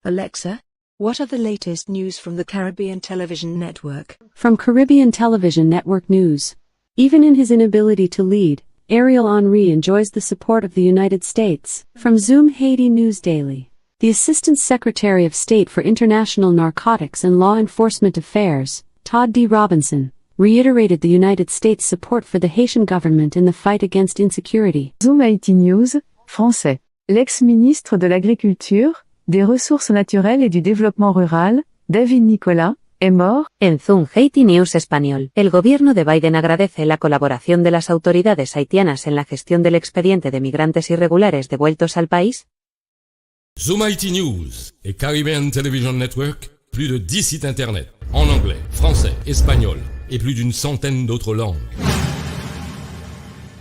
Alexa, what are the latest news from the Caribbean Television Network? From Caribbean Television Network News. Even in his inability to lead, Ariel Henry enjoys the support of the United States. From Zoom Haiti News Daily. The Assistant Secretary of State for International Narcotics and Law Enforcement Affairs, Todd D. Robinson, reiterated the United States' support for the Haitian government in the fight against insecurity. Zoom Haiti News, français. L'ex-ministre de l'Agriculture, des Ressources naturelles et du Développement rural, David Nicolas, est mort. En Zoom Haiti News español, el gobierno de Biden agradece la colaboración de las autoridades haitianas en la gestión del expediente de migrantes irregulares devueltos al país. Zoom Haiti News et Caribbean Television Network, plus de 10 sites internet, en anglais, français, espagnol et plus d'une centaine d'autres langues.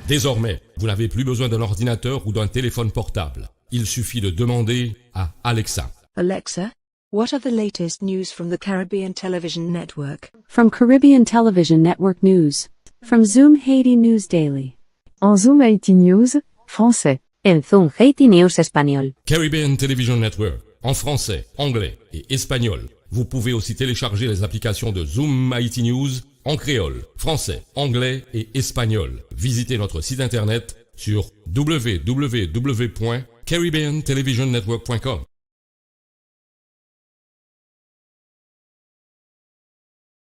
Désormais, vous n'avez plus besoin d'un ordinateur ou d'un téléphone portable. Il suffit de demander à Alexa. Alexa, what are the latest news from the Caribbean Television Network? From Caribbean Television Network News. From Zoom Haiti News Daily. En Zoom Haiti News, français. En Zoom Haiti News espagnol. Caribbean Television Network, en français, anglais et espagnol. Vous pouvez aussi télécharger les applications de Zoom Haiti News en créole, français, anglais et espagnol. Visitez notre site internet sur www.caribbeantelevisionnetwork.com.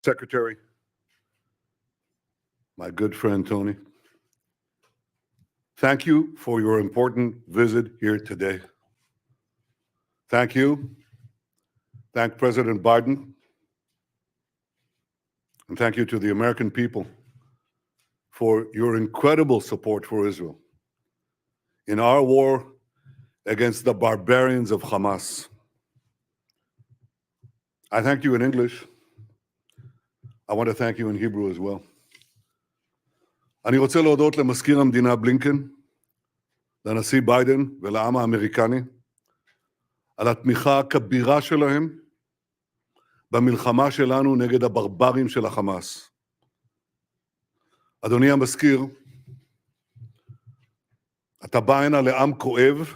Secretary, my good friend Tony, thank you for your important visit here today. Thank you. Thank President Biden. And thank you to the American people for your incredible support for Israel in our war against the barbarians of Hamas. I thank you in English. I want to thank you in Hebrew as well. אני רוצה להודות למזכיר המדינה בלינקן, לנשיא ביידן ולעם האמריקני, על התמיכה הכבירה שלהם במלחמה שלנו נגד הברברים של החמאס. אדוני המזכיר, אתה בא הנה לעם כואב,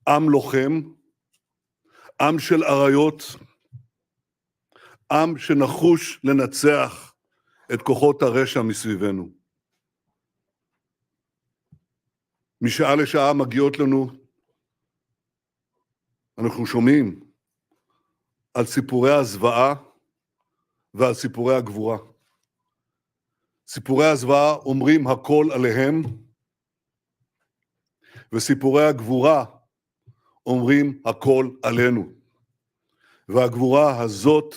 עם לוחם, עם של אריות, עם שנחוש לנצח את כוחות הרשע מסביבנו. משעה לשעה מגיעות לנו, אנחנו שומעים על סיפורי הזוועה ועל סיפורי הגבורה. סיפורי הזוועה אומרים הכל עליהם, וסיפורי הגבורה אומרים הכל עלינו. והגבורה הזאת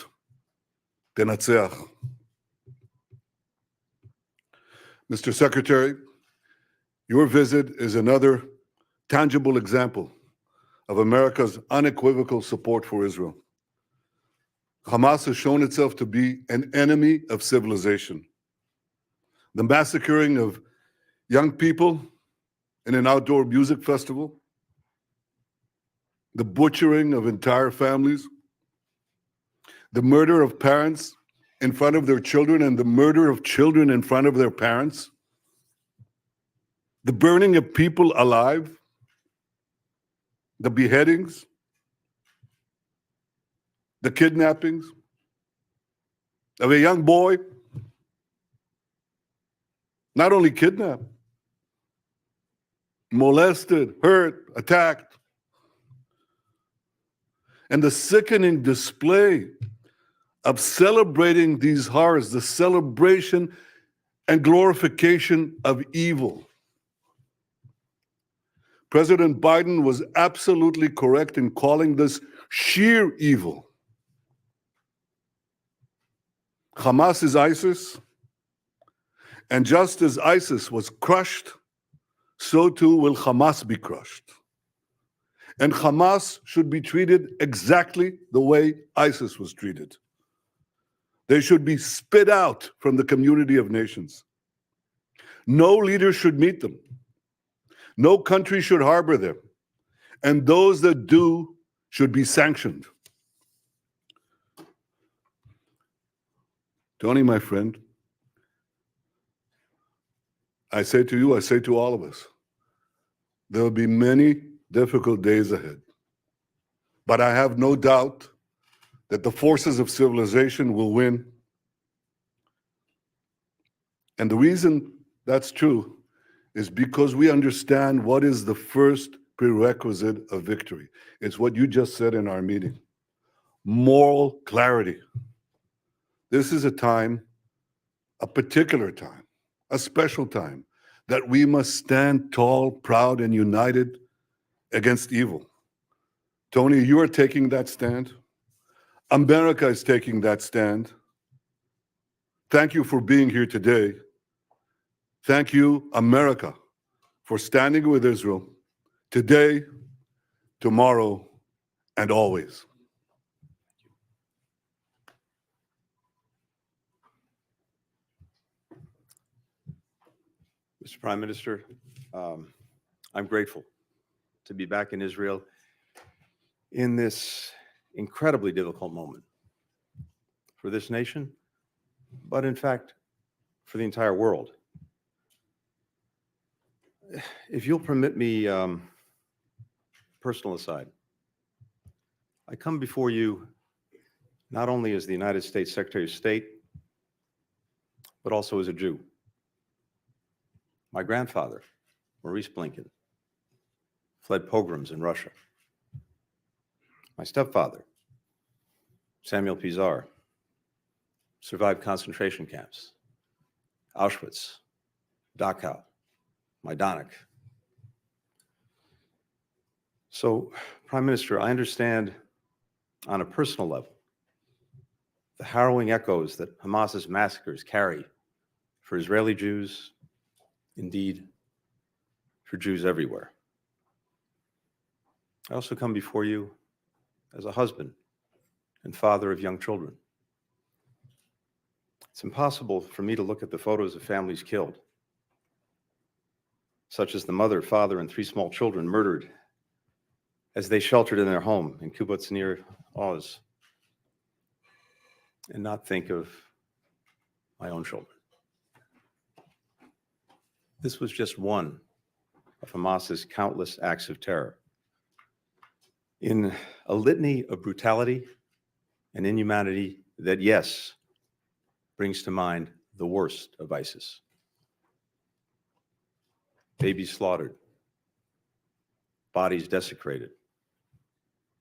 תנצח. Mr. Secretary, your visit is another tangible example of America's unequivocal support for Israel. Hamas has shown itself to be an enemy of civilization. The massacring of young people in an outdoor music festival, the butchering of entire families, the murder of parents in front of their children and the murder of children in front of their parents, the burning of people alive, the beheadings, the kidnappings of a young boy, not only kidnapped, molested, hurt, attacked, and the sickening display of celebrating these horrors, the celebration and glorification of evil. President Biden was absolutely correct in calling this sheer evil. Hamas is ISIS, and just as ISIS was crushed, so too will Hamas be crushed. And Hamas should be treated exactly the way ISIS was treated. They should be spit out from the community of nations. No leader should meet them. No country should harbor them. And those that do should be sanctioned. Tony, my friend, I say to you, I say to all of us, there will be many difficult days ahead. But I have no doubt that the forces of civilization will win. And the reason that's true is because we understand what is the first prerequisite of victory. It's what you just said in our meeting: moral clarity. This is a time, a particular time, a special time, that we must stand tall, proud, and united against evil. Tony, you are taking that stand. America is taking that stand. Thank you for being here today. Thank you, America, for standing with Israel today, tomorrow, and always. Mr. Prime Minister, I'm grateful to be back in Israel in this incredibly difficult moment for this nation, but in fact, for the entire world. If you'll permit me, personal aside, I come before you not only as the United States Secretary of State, but also as a Jew. My grandfather, Maurice Blinken, fled pogroms in Russia. My stepfather, Samuel Pizar, survived concentration camps, Auschwitz, Dachau, Majdanek. So, Prime Minister, I understand on a personal level the harrowing echoes that Hamas's massacres carry for Israeli Jews, indeed, for Jews everywhere. I also come before you as a husband and father of young children. It's impossible for me to look at the photos of families killed, such as the mother, father, and 3 small children murdered as they sheltered in their home in Kibbutz near Oz, and not think of my own children. This was just one of Hamas's countless acts of terror. In a litany of brutality and inhumanity that, yes, brings to mind the worst of ISIS. Babies slaughtered, bodies desecrated,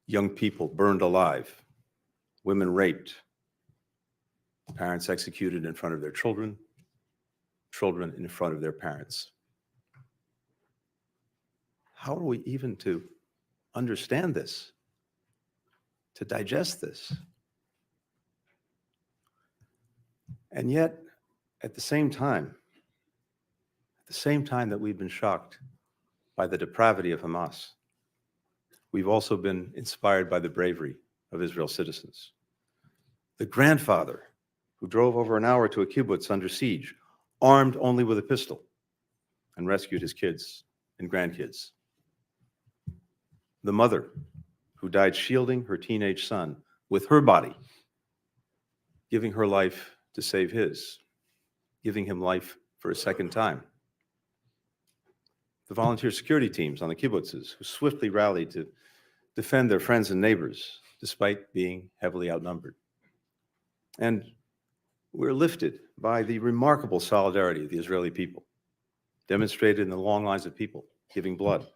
young people burned alive, women raped, parents executed in front of their children, children in front of their parents. How are we even to understand this, to digest this? And yet, at the same time that we've been shocked by the depravity of Hamas, we've also been inspired by the bravery of Israel's citizens. The grandfather who drove over an hour to a kibbutz under siege, armed only with a pistol, and rescued his kids and grandkids. The mother who died shielding her teenage son with her body, giving her life to save his, giving him life for a second time. The volunteer security teams on the kibbutzes who swiftly rallied to defend their friends and neighbors despite being heavily outnumbered. And we're lifted by the remarkable solidarity of the Israeli people, demonstrated in the long lines of people giving blood,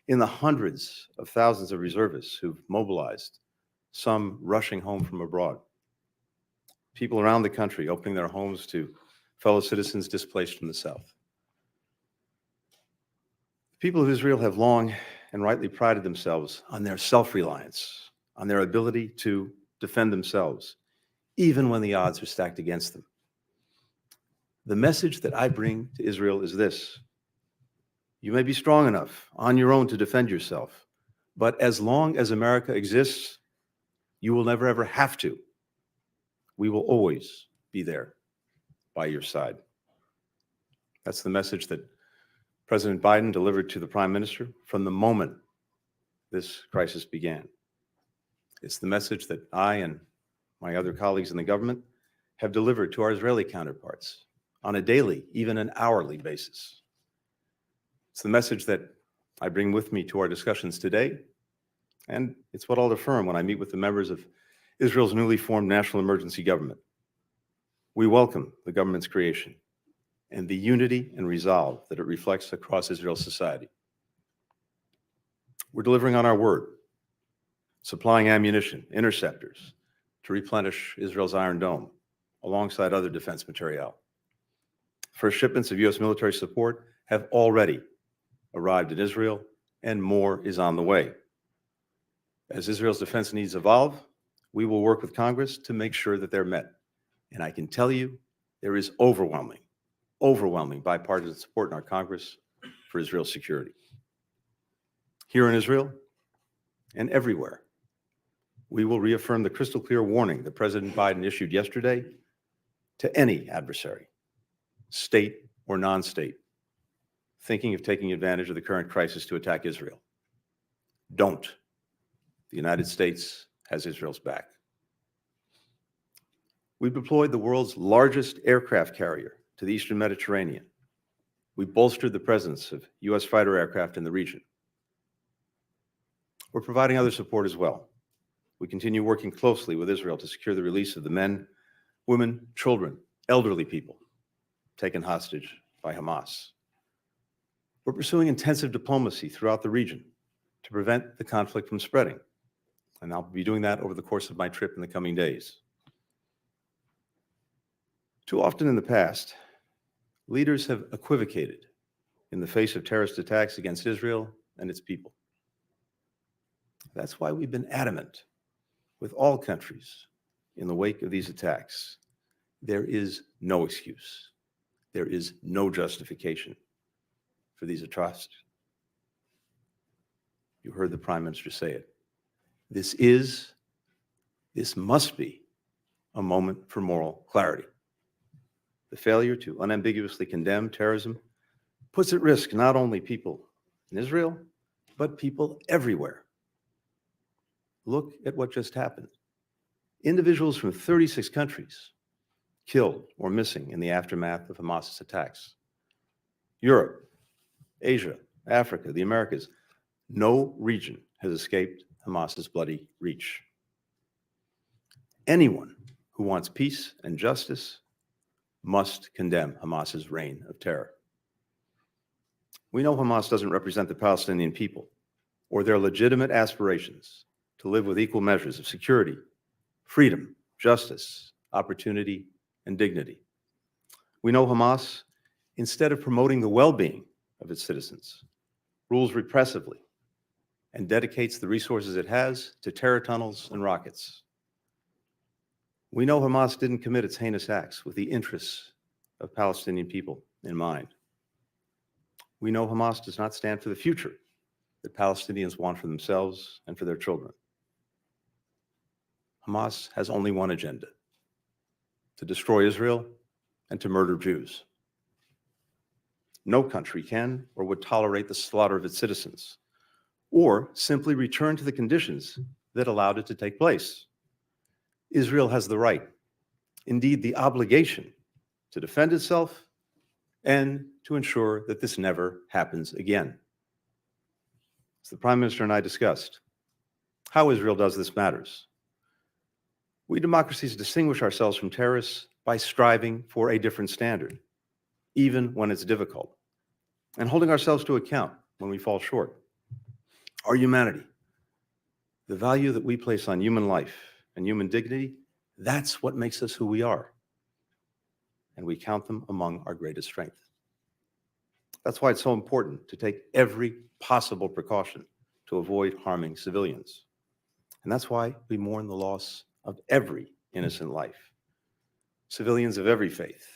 in the hundreds of thousands of reservists who've mobilized, some rushing home from abroad, people around the country opening their homes to fellow citizens displaced from the South. The people of Israel have long and rightly prided themselves on their self-reliance, on their ability to defend themselves, even when the odds are stacked against them. The message that I bring to Israel is this: you may be strong enough on your own to defend yourself, but as long as America exists, you will never ever have to. We will always be there by your side. That's the message that President Biden delivered to the Prime Minister from the moment this crisis began. It's the message that I and my other colleagues in the government have delivered to our Israeli counterparts on a daily, even an hourly basis. It's the message that I bring with me to our discussions today And it's what I'll affirm when I meet with the members of Israel's newly formed national emergency government. We welcome the government's creation and the unity and resolve that it reflects across Israel's society. We're delivering on our word, supplying ammunition, interceptors to replenish Israel's Iron Dome alongside other defense materiel. First shipments of U.S. military support have already arrived in Israel, and more is on the way. As Israel's defense needs evolve, we will work with Congress to make sure that they're met. And I can tell you, there is overwhelming bipartisan support in our Congress for Israel's security. Here in Israel and everywhere, we will reaffirm the crystal clear warning that President Biden issued yesterday to any adversary, state or non-state, thinking of taking advantage of the current crisis to attack Israel. Don't. The United States has Israel's back. We've deployed the world's largest aircraft carrier to the Eastern Mediterranean. We bolstered the presence of U.S. fighter aircraft in the region. We're providing other support as well. We continue working closely with Israel to secure the release of the men, women, children, elderly people taken hostage by Hamas. We're pursuing intensive diplomacy throughout the region to prevent the conflict from spreading. And I'll be doing that over the course of my trip in the coming days. Too often in the past, leaders have equivocated in the face of terrorist attacks against Israel and its people. That's why we've been adamant with all countries in the wake of these attacks. There is no excuse. There is no justification for these atrocities. You heard the Prime Minister say it. This must be a moment for moral clarity. The failure to unambiguously condemn terrorism puts at risk not only people in Israel, but people everywhere. Look at what just happened. Individuals from 36 countries killed or missing in the aftermath of Hamas's attacks. Europe, Asia, Africa, the Americas, no region has escaped Hamas's bloody reach. Anyone who wants peace and justice must condemn Hamas's reign of terror. We know Hamas doesn't represent the Palestinian people or their legitimate aspirations to live with equal measures of security, freedom, justice, opportunity, and dignity. We know Hamas, instead of promoting the well-being of its citizens, rules repressively and dedicates the resources it has to terror tunnels and rockets. We know Hamas didn't commit its heinous acts with the interests of Palestinian people in mind. We know Hamas does not stand for the future that Palestinians want for themselves and for their children. Hamas has only one agenda: to destroy Israel and to murder Jews. No country can or would tolerate the slaughter of its citizens, or simply return to the conditions that allowed it to take place. Israel has the right, indeed the obligation, to defend itself and to ensure that this never happens again. As the Prime Minister and I discussed, how Israel does this matters. We democracies distinguish ourselves from terrorists by striving for a different standard, even when it's difficult, and holding ourselves to account when we fall short. Our humanity, the value that we place on human life and human dignity, that's what makes us who we are. And we count them among our greatest strength. That's why it's so important to take every possible precaution to avoid harming civilians. And that's why we mourn the loss of every innocent life. Civilians of every faith,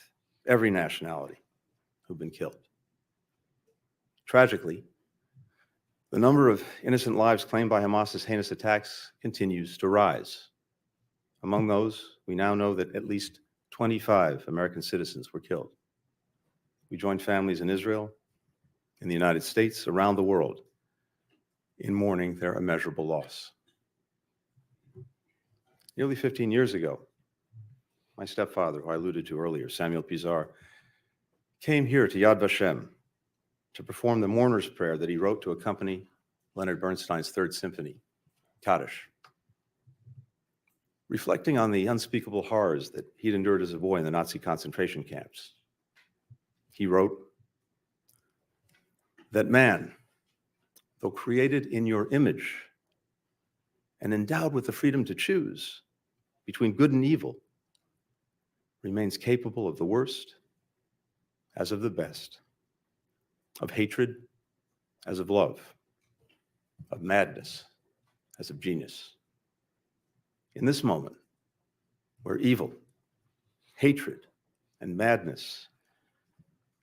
every nationality who've been killed. Tragically, the number of innocent lives claimed by Hamas's heinous attacks continues to rise. Among those, we now know that at least 25 American citizens were killed. We joined families in Israel, in the United States, around the world, in mourning their immeasurable loss. Nearly 15 years ago, my stepfather, who I alluded to earlier, Samuel Pizar, came here to Yad Vashem to perform the mourner's prayer that he wrote to accompany Leonard Bernstein's Third Symphony Kaddish. Reflecting on the unspeakable horrors that he'd endured as a boy in the Nazi concentration camps, he wrote that man, though created in your image and endowed with the freedom to choose between good and evil, remains capable of the worst as of the best, of hatred as of love, of madness as of genius. In this moment, where evil, hatred, and madness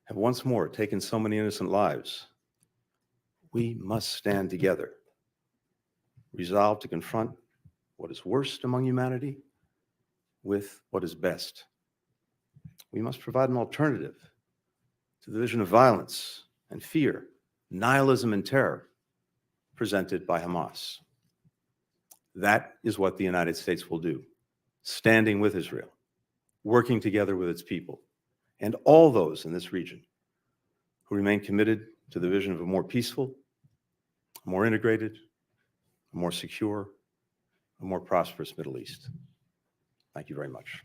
have once more taken so many innocent lives, we must stand together, resolved to confront what is worst among humanity with what is best. We must provide an alternative to the vision of violence and fear, nihilism and terror presented by Hamas. That is what the United States will do, standing with Israel, working together with its people, and all those in this region who remain committed to the vision of a more peaceful, a more integrated, a more secure, a more prosperous Middle East. Thank you very much.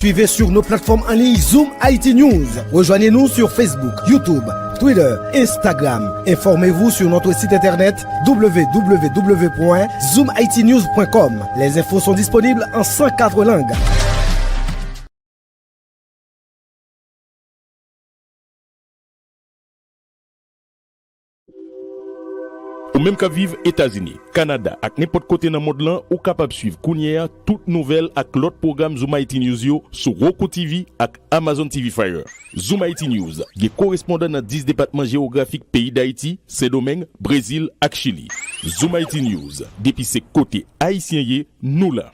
Suivez sur nos plateformes en ligne Zoom IT News. Rejoignez-nous sur Facebook, YouTube, Twitter, Instagram. Informez-vous sur notre site internet www.zoomitnews.com. Les infos sont disponibles en 104 langues. Ou même qu'à vivre États-Unis, Canada, ak n'importe côté dans le monde là, ou capable suivre Kounia, toute nouvelle ak l'autre programme Zoom IT News yo sur Roku TV ak Amazon TV Fire. Zoom IT News, qui correspondant dans 10 départements géographiques pays d'Haïti, Saint-Domingue, Brésil ak Chili. Zoom IT News, depuis ces côtés haïtiens, nous là.